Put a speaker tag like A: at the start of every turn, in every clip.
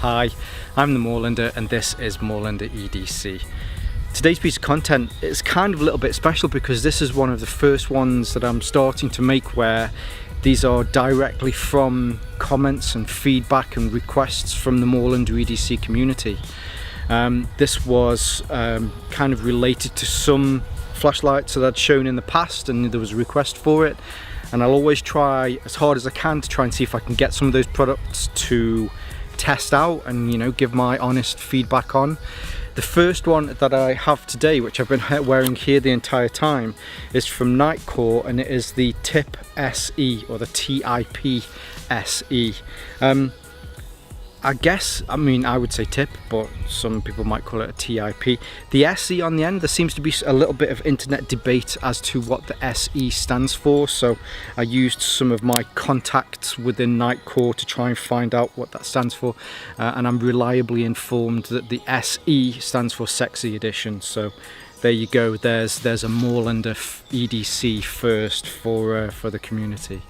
A: Hi, I'm the Moorlander and this is Moorlander EDC. Today's piece of content is kind of a little bit special because this is one of the first ones that I'm starting to make where these are directly from comments and feedback and requests from the Moorlander EDC community. This was kind of related to some flashlights that I'd shown in the past, and there was a request for it, and I'll always try as hard as I can to try and see if I can get some of those products to test out and, you know, give my honest feedback on. The first one that I have today, which I've been wearing here the entire time, is from Nitecore, and it is the TIP SE, or the TIP SE. I would say TIP, but some people might call it a TIP. The SE on the end, there seems to be a little bit of internet debate as to what the SE stands for, so I used some of my contacts within Nitecore to try and find out what that stands for, and I'm reliably informed that the SE stands for Sexy Edition. So there you go, there's a Moorlander EDC first for the community.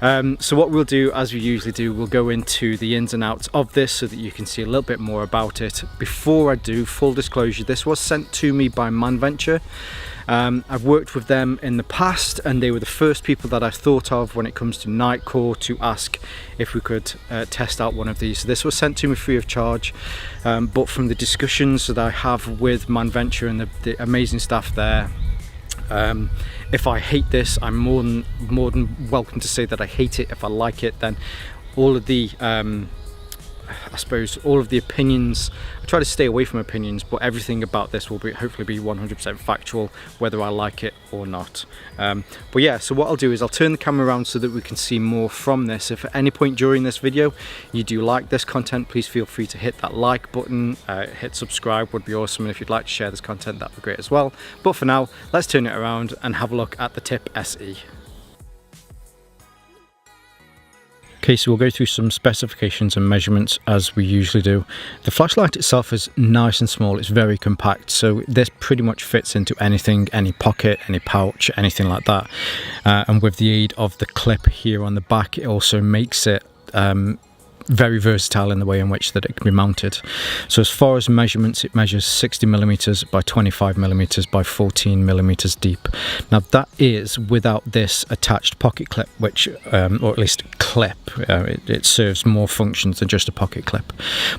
A: So what we'll do, as we usually do, we'll go into the ins and outs of this so that you can see a little bit more about it. Before I do, full disclosure, this was sent to me by Manventure. I've worked with them in the past, and they were the first people that I thought of when it comes to Nitecore to ask if we could test out one of these. So this was sent to me free of charge, but from the discussions that I have with Manventure and the amazing staff there, if I hate this, I'm more than welcome to say that I hate it. If I like it, then all of the I suppose all of the opinions, I try to stay away from opinions, but everything about this will be hopefully be 100% factual, whether I like it or not. But yeah, so what I'll do is I'll turn the camera around so that we can see more from this. If at any point during this video you do like this content, please feel free to hit that like button, hit subscribe would be awesome, and if you'd like to share this content, that'd be great as well. But for now, let's turn it around and have a look at the TIP SE. Okay, so we'll go through some specifications and measurements as we usually do. The flashlight itself is nice and small, it's very compact, so this pretty much fits into anything, any pocket, any pouch, anything like that. And with the aid of the clip here on the back, it also makes it very versatile in the way in which that it can be mounted. So as far as measurements, it measures 60mm by 25mm by 14mm deep. Now that is without this attached pocket clip, which or at least clip, it serves more functions than just a pocket clip,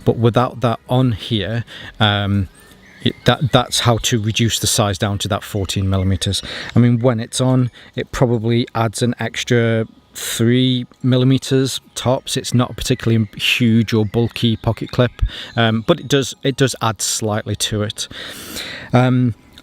A: but without that on here, that's how to reduce the size down to that 14mm. I mean, when it's on, it probably adds an extra 3mm tops. It's not a particularly huge or bulky pocket clip, but it does add slightly to it.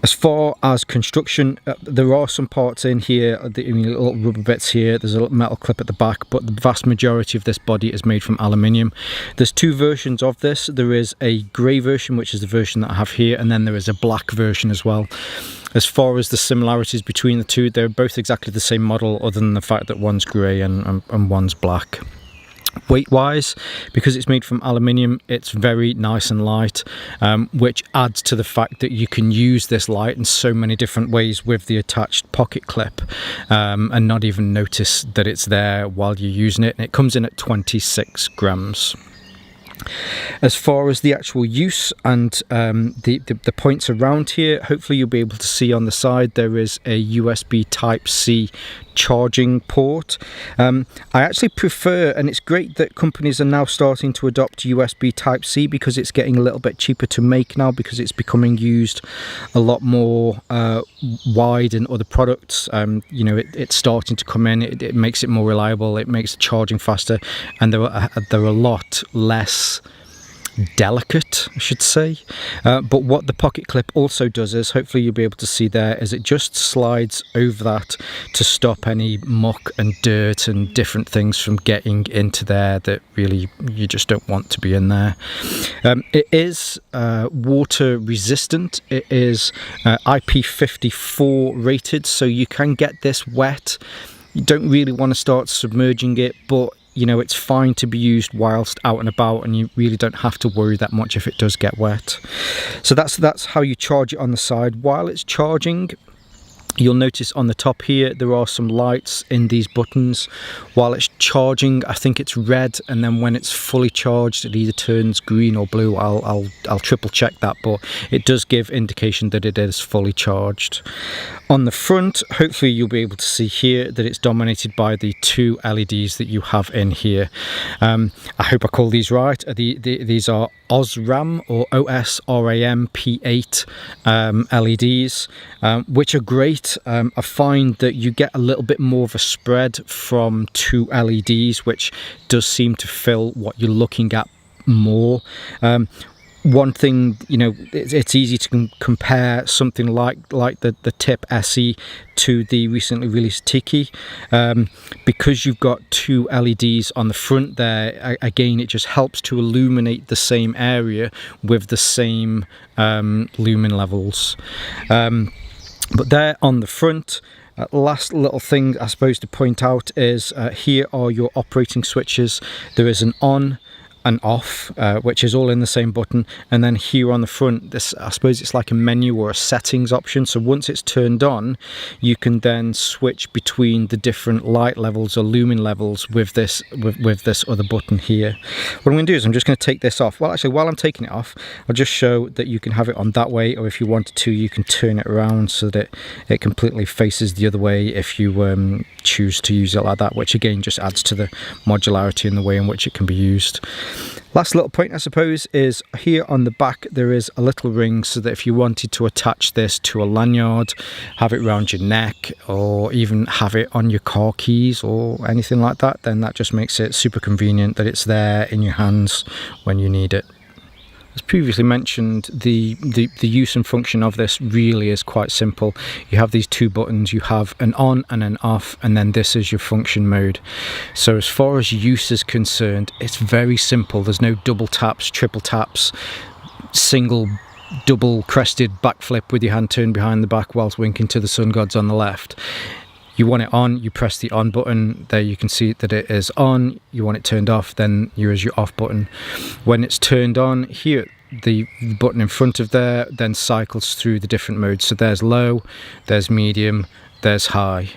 A: As far as construction, there are some parts in here, little rubber bits here, there's a little metal clip at the back, but the vast majority of this body is made from aluminium. There's two versions of this. There is a grey version, which is the version that I have here, and then there is a black version as well. As far as the similarities between the two, they're both exactly the same model, other than the fact that one's grey and one's black. Weight wise, because it's made from aluminium, it's very nice and light, which adds to the fact that you can use this light in so many different ways with the attached pocket clip, and not even notice that it's there while you're using it. And it comes in at 26 grams. As far as the actual use and the points around here, hopefully you'll be able to see on the side there is a USB Type C charging port. I actually prefer, and it's great that companies are now starting to adopt USB Type C, because it's getting a little bit cheaper to make now, because it's becoming used a lot more wide in other products. You know, it's starting to come in, it makes it more reliable, it makes the charging faster, and they're a lot less delicate, I should say. But what the pocket clip also does is, hopefully you'll be able to see there, is it just slides over that to stop any muck and dirt and different things from getting into there that really you just don't want to be in there. It is water resistant. It is IP54 rated, so you can get this wet. You don't really want to start submerging it, but you know, it's fine to be used whilst out and about, and you really don't have to worry that much if it does get wet. So that's how you charge it on the side. While it's charging, You'll notice on the top here there are some lights in these buttons. While it's charging, I think it's red, and then when it's fully charged it either turns green or blue. I'll triple check that, but it does give indication that it is fully charged. On the front, hopefully you'll be able to see here that it's dominated by the 2 LEDs that you have in here. I hope I call these right. These are OSRAM or OSRAM P8 LEDs, which are great. I find that you get a little bit more of a spread from 2 LEDs, which does seem to fill what you're looking at more. One thing, you know, it's easy to compare something like the TIP SE to the recently released Tiki, because you've got 2 LEDs on the front there. Again, it just helps to illuminate the same area with the same lumen levels. But there on the front, last little thing I suppose to point out is here are your operating switches. There is an on and off, which is all in the same button, and then here on the front, this, I suppose it's like a menu or a settings option. So once it's turned on, you can then switch between the different light levels or lumen levels with this other button here. What I'm going to do is I'm just going to take this off. Well, actually, while I'm taking it off, I'll just show that you can have it on that way, or if you wanted to, you can turn it around so that it completely faces the other way if you choose to use it like that, which again just adds to the modularity in the way in which it can be used. Last little point, I suppose, is here on the back there is a little ring, so that if you wanted to attach this to a lanyard, have it around your neck, or even have it on your car keys or anything like that, then that just makes it super convenient that it's there in your hands when you need it. As previously mentioned, the use and function of this really is quite simple. You have these 2 buttons, you have an on and an off, and then this is your function mode. So as far as use is concerned, it's very simple. There's no double taps, triple taps, single, double crested backflip with your hand turned behind the back whilst winking to the sun gods on the left. You want it on, you press the on button. There you can see that it is on. You want it turned off, then here is your off button. When it's turned on, here the button in front of there then cycles through the different modes. So there's low, there's medium, there's high.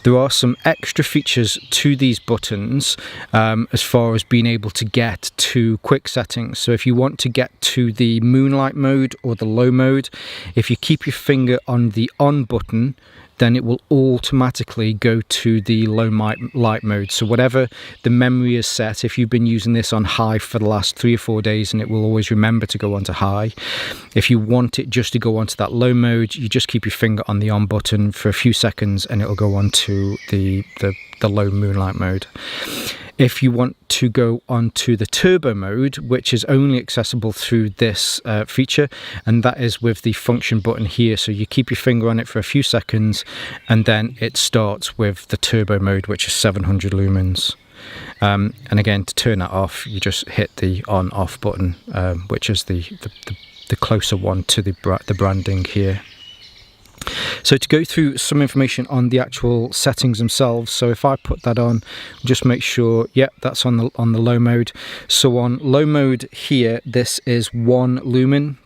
A: There are some extra features to these buttons as far as being able to get to quick settings. So if you want to get to the moonlight mode or the low mode, if you keep your finger on the on button, then it will automatically go to the low light mode. So whatever the memory is set, if you've been using this on high for the last 3 or 4 days, and it will always remember to go onto high. If you want it just to go onto that low mode, you just keep your finger on the on button for a few seconds and it will go on to the low moonlight mode. If you want to go onto the turbo mode, which is only accessible through this feature, and that is with the function button here. So you keep your finger on it for a few seconds and then it starts with the turbo mode, which is 700 lumens. And again, to turn that off, you just hit the on off button, which is the closer one to the branding here. So to go through some information on the actual settings themselves, so if I put that on, just make sure, yeah, that's on the low mode. So on low mode here, this is 1 lumen.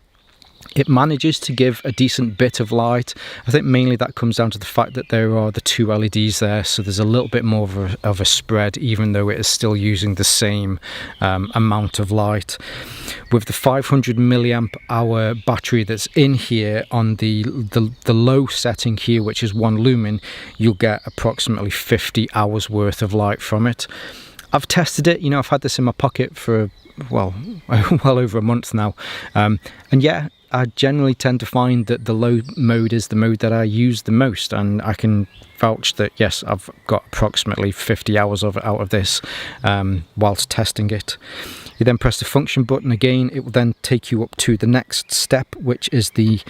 A: It manages to give a decent bit of light. I think mainly that comes down to the fact that there are the 2 LEDs there, so there's a little bit more of a spread, even though it is still using the same amount of light. With the 500 milliamp hour battery that's in here on the low setting here, which is 1 lumen, you'll get approximately 50 hours worth of light from it. I've tested it, you know, I've had this in my pocket for well over a month now, and yeah, I generally tend to find that the low mode is the mode that I use the most, and I can vouch that yes, I've got approximately 50 hours out of this whilst testing it. You then press the function button again. It will then take you up to the next step, which is the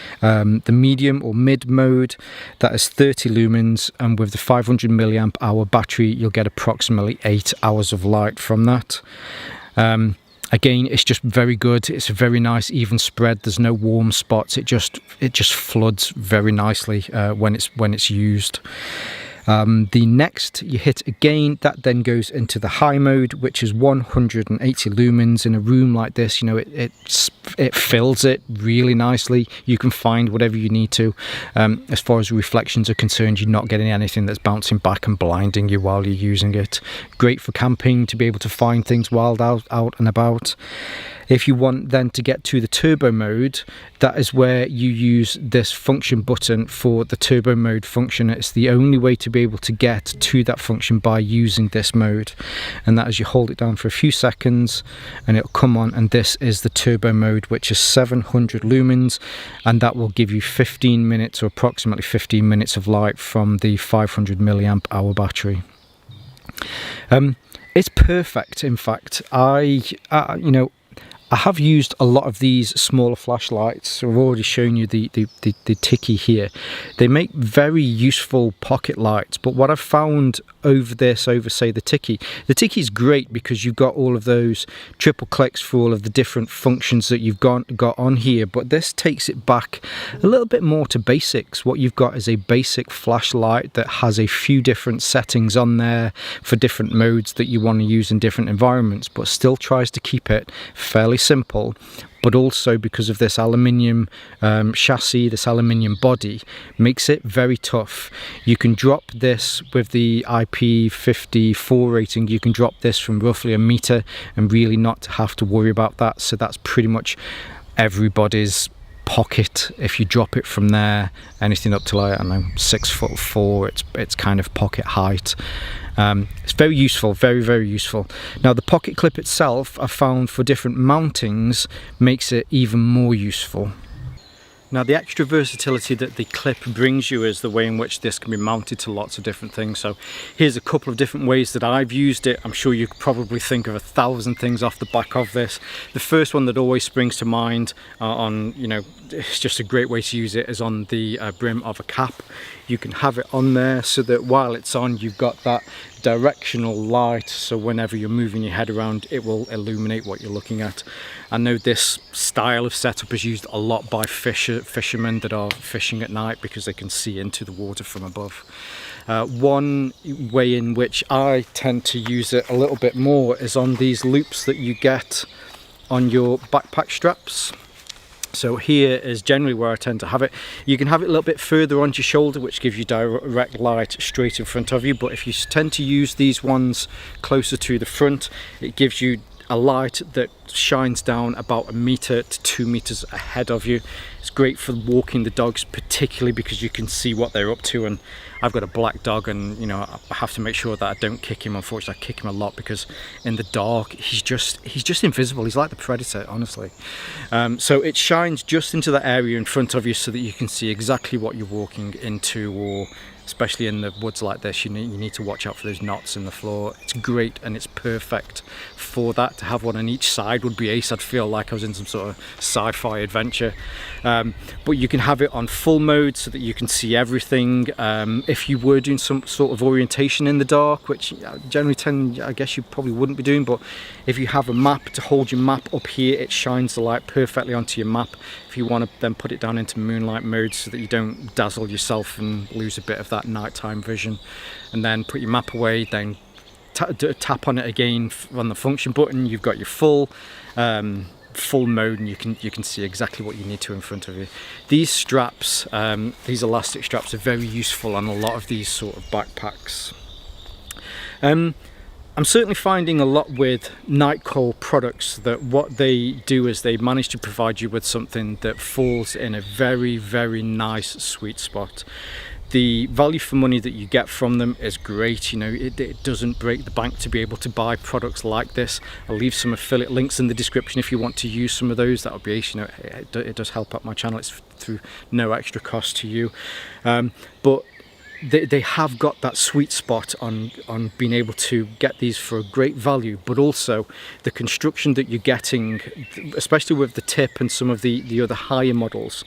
A: medium or mid mode. That is 30 lumens, and with the 500 milliamp hour battery, you'll get approximately 8 hours of light from that. Again, it's just very good. It's a very nice even spread. There's no warm spots. It just floods very nicely when it's used. The next you hit again, that then goes into the high mode, which is 180 lumens. In a room like this, you know, it fills it really nicely. You can find whatever you need to. As far as reflections are concerned, you're not getting anything that's bouncing back and blinding you while you're using it. Great for camping, to be able to find things while out and about. If you want then to get to the turbo mode, that is where you use this function button for the turbo mode function. It's the only way to be able to get to that function by using this mode, and that is you hold it down for a few seconds and it'll come on, and this is the turbo mode, which is 700 lumens, and that will give you 15 minutes or approximately 15 minutes of light from the 500 milliamp hour battery. It's perfect. In fact, you know, I have used a lot of these smaller flashlights. I've already shown you the Tiki here. They make very useful pocket lights, but what I've found over say the Tiki is great because you've got all of those triple clicks for all of the different functions that you've got on here, but this takes it back a little bit more to basics. What you've got is a basic flashlight that has a few different settings on there for different modes that you want to use in different environments, but still tries to keep it fairly simple. But also, because of this aluminium chassis, this aluminium body, makes it very tough. You can drop this with the IP54 rating, you can drop this from roughly a meter and really not have to worry about that. So that's pretty much everybody's pocket. If you drop it from there, anything up to, like, I don't know, 6'4", it's kind of pocket height. It's very useful, very useful. Now the pocket clip itself, I found for different mountings, makes it even more useful. Now the extra versatility that the clip brings you is the way in which this can be mounted to lots of different things. So here's a couple of different ways that I've used it. I'm sure you could probably think of 1,000 things off the back of this. The first one that always springs to mind you know, it's just a great way to use it, is on the brim of a cap. You can have it on there so that while it's on, you've got that directional light, so whenever you're moving your head around, it will illuminate what you're looking at. I know this style of setup is used a lot by fishermen that are fishing at night because they can see into the water from above. One way in which I tend to use it a little bit more is on these loops that you get on your backpack straps. So here is generally where I tend to have it. You can have it a little bit further onto your shoulder, which gives you direct light straight in front of you, but if you tend to use these ones closer to the front, it gives you a light that shines down about 1 meter to 2 meters ahead of you. It's great for walking the dogs, particularly because you can see what they're up to. And I've got a black dog, and you know, I have to make sure that I don't kick him. Unfortunately, I kick him a lot because in the dark he's just invisible. He's like the Predator, honestly. So it shines just into that area in front of you so that you can see exactly what you're walking into, or especially in the woods like this, you need to watch out for those knots in the floor. It's great, and it's perfect for that. To have one on each side would be ace. I'd feel like I was in some sort of sci-fi adventure. But you can have it on full mode so that you can see everything. If you were doing some sort of orientation in the dark, which generally I guess you probably wouldn't be doing, but if you have a map to hold your map up here, it shines the light perfectly onto your map. If you want to then put it down into moonlight mode so that you don't dazzle yourself and lose a bit of that nighttime vision, and then put your map away, then tap on it again on the function button, you've got your full mode, and you can see exactly what you need to in front of you. These straps, these elastic straps, are very useful on a lot of these sort of backpacks. I'm certainly finding a lot with Nitecore products that what they do is they manage to provide you with something that falls in a very nice sweet spot. The value for money that you get from them is great. You know, it doesn't break the bank to be able to buy products like this. I'll leave some affiliate links in the description if you want to use some of those. That would be ace. You know, it does help out my channel. It's through no extra cost to you. But they have got that sweet spot on being able to get these for a great value, but also the construction that you're getting, especially with the tip and some of the other higher models,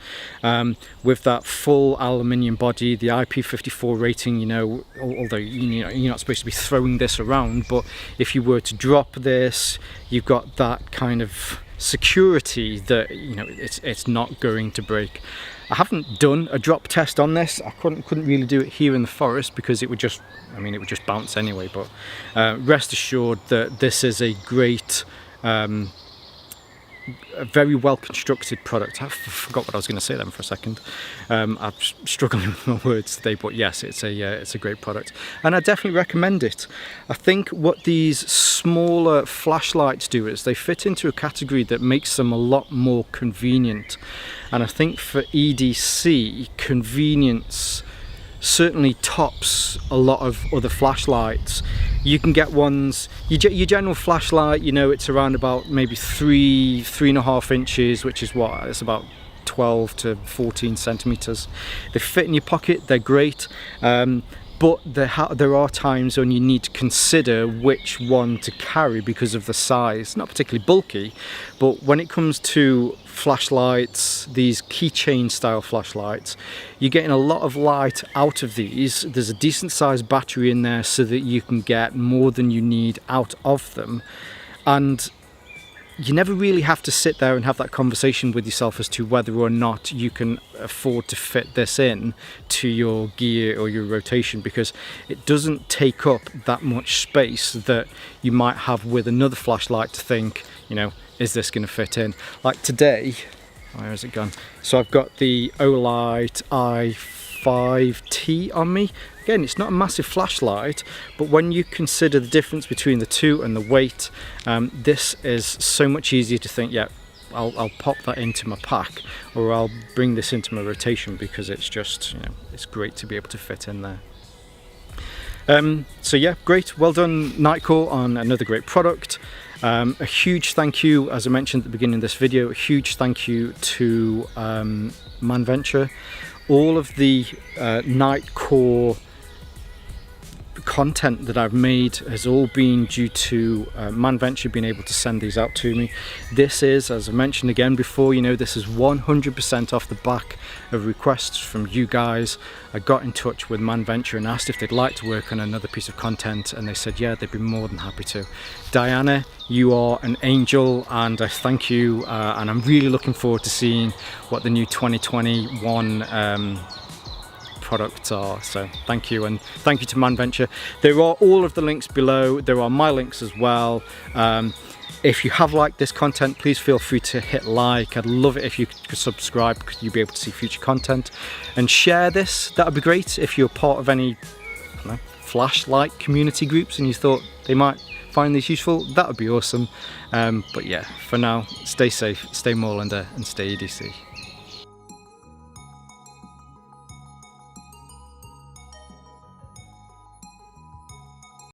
A: with that full aluminium body, the IP54 rating. You know, although you're not supposed to be throwing this around, but if you were to drop this, you've got that kind of security that, you know, it's not going to break. I haven't done a drop test on this. I couldn't really do it here in the forest because it would just, I mean, it would just bounce anyway. But rest assured that this is a great, a very well constructed product. I forgot what I was going to say then for a second. I'm struggling with my words today, but yes, it's a great product, and I definitely recommend it. I think what these smaller flashlights do is they fit into a category that makes them a lot more convenient, and I think for EDC, convenience certainly tops a lot of other flashlights. You can get ones, your general flashlight, you know, it's around about maybe 3.5 inches, which is what, it's about 12 to 14 centimeters. They fit in your pocket, they're great, but there are times when you need to consider which one to carry because of the size. Not particularly bulky, but when it comes to flashlights, these keychain style flashlights, you're getting a lot of light out of these. There's a decent sized battery in there so that you can get more than you need out of them, and you never really have to sit there and have that conversation with yourself as to whether or not you can afford to fit this in to your gear or your rotation, because it doesn't take up that much space that you might have with another flashlight to think, you know, is this going to fit in? Like today, where has it gone? So I've got the Olight i5T on me. Again, it's not a massive flashlight, but when you consider the difference between the two and the weight, this is so much easier to think, yeah, I'll pop that into my pack, or I'll bring this into my rotation, because it's just, you know, it's great to be able to fit in there. So yeah, great, well done Nitecore on another great product. A huge thank you, as I mentioned at the beginning of this video, a huge thank you to Manventure. All of the Nitecore content that I've made has all been due to Manventure being able to send these out to me. This is, as I mentioned again before, you know, this is 100% off the back of requests from you guys. I got in touch with Manventure and asked if they'd like to work on another piece of content, and they said yeah, they'd be more than happy to. Diana, you are an angel, and I thank you, and I'm really looking forward to seeing what the new 2021 products are. So thank you, and thank you to Manventure. There are all of the links below. There are my links as well. If you have liked this content, please feel free to hit like. I'd love it if you could subscribe, because you'll be able to see future content, and share this. That would be great if you're part of any, I don't know, flashlight community groups and you thought they might find these useful. That would be awesome. But yeah, for now, stay safe, stay Moorlander, and stay EDC.